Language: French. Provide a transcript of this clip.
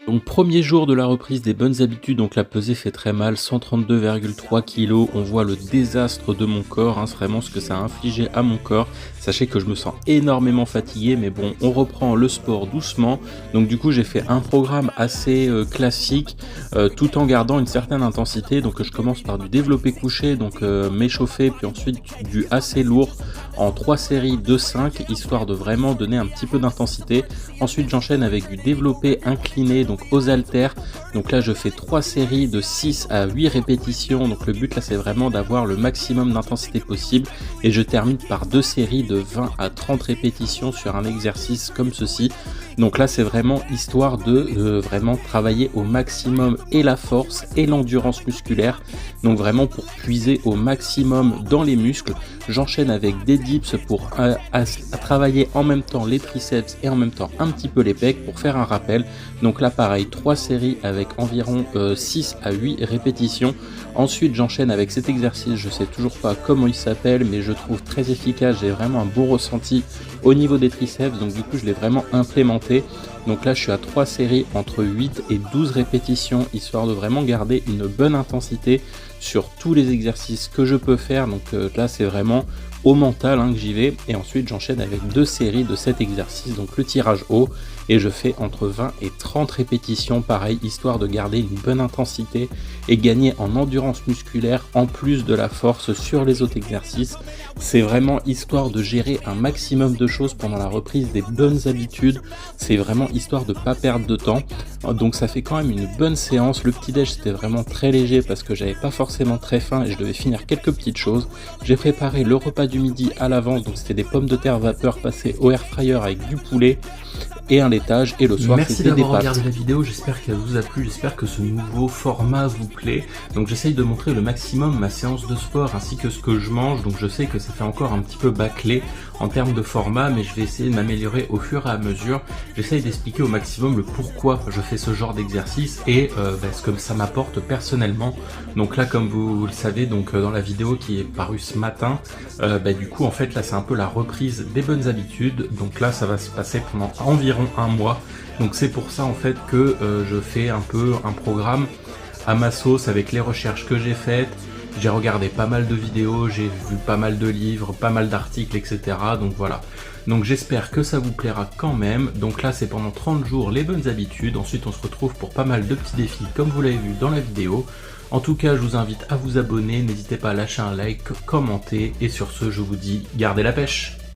Donc premier jour de la reprise des bonnes habitudes, donc la pesée fait très mal, 132,3 kg, on voit le désastre de mon corps, hein, c'est vraiment ce que ça a infligé à mon corps. Sachez que je me sens énormément fatigué, mais bon, on reprend le sport doucement. Donc du coup, j'ai fait un programme assez classique, tout en gardant une certaine intensité. Donc je commence par du développé couché, donc m'échauffer, puis ensuite du assez lourd en 3 séries de 5, histoire de vraiment donner un petit peu d'intensité. Ensuite, j'enchaîne avec du développé incliné, donc aux haltères. Donc là, je fais 3 séries de 6 à 8 répétitions. Donc le but là, c'est vraiment d'avoir le maximum d'intensité possible. Et je termine par 2 séries de 20 à 30 répétitions sur un exercice comme ceci. Donc là, c'est vraiment histoire de vraiment travailler au maximum et la force et l'endurance musculaire. Donc vraiment pour puiser au maximum dans les muscles. J'enchaîne avec des dips pour travailler en même temps les triceps et en même temps un petit peu les pecs pour faire un rappel. Donc là pareil, 3 séries avec environ 6 à 8 répétitions. Ensuite j'enchaîne avec cet exercice, je sais toujours pas comment il s'appelle, mais je trouve très efficace, j'ai vraiment un bon ressenti au niveau des triceps, donc du coup je l'ai vraiment implémenté. Donc là je suis à 3 séries entre 8 et 12 répétitions, histoire de vraiment garder une bonne intensité sur tous les exercices que je peux faire. Donc là c'est vraiment au mental que j'y vais, et ensuite j'enchaîne avec 2 séries de 7 exercices, donc le tirage haut, et je fais entre 20 et 30 répétitions, pareil, histoire de garder une bonne intensité et gagner en endurance musculaire en plus de la force sur les autres exercices. C'est vraiment histoire de gérer un maximum de choses pendant la reprise des bonnes habitudes, c'est vraiment histoire de pas perdre de temps. Donc ça fait quand même une bonne séance. Le petit déj c'était vraiment très léger parce que j'avais pas forcément très faim et je devais finir quelques petites choses. J'ai préparé le repas du midi à l'avance, donc c'était des pommes de terre vapeur passées au air fryer avec du poulet et un laitage, et le soir Merci c'était des d'avoir pâtes. regardé la vidéo, j'espère qu'elle vous a plu, j'espère que ce nouveau format vous plaît. Donc j'essaye de montrer le maximum ma séance de sport ainsi que ce que je mange, donc je sais que ça fait encore un petit peu bâclé en termes de format, mais je vais essayer de m'améliorer au fur et à mesure. J'essaye d'expliquer au maximum le pourquoi je fais ce genre d'exercice et ce que ça m'apporte personnellement. Donc là, comme vous le savez, donc dans la vidéo qui est parue ce matin, du coup en fait là c'est un peu la reprise des bonnes habitudes. Donc là ça va se passer pendant environ un mois. Donc c'est pour ça en fait que je fais un peu un programme à ma sauce avec les recherches que j'ai faites. J'ai regardé pas mal de vidéos, j'ai vu pas mal de livres, pas mal d'articles, etc. Donc voilà. Donc j'espère que ça vous plaira quand même. Donc là c'est pendant 30 jours les bonnes habitudes. Ensuite on se retrouve pour pas mal de petits défis comme vous l'avez vu dans la vidéo. En tout cas je vous invite à vous abonner, n'hésitez pas à lâcher un like, commenter, et sur ce je vous dis gardez la pêche.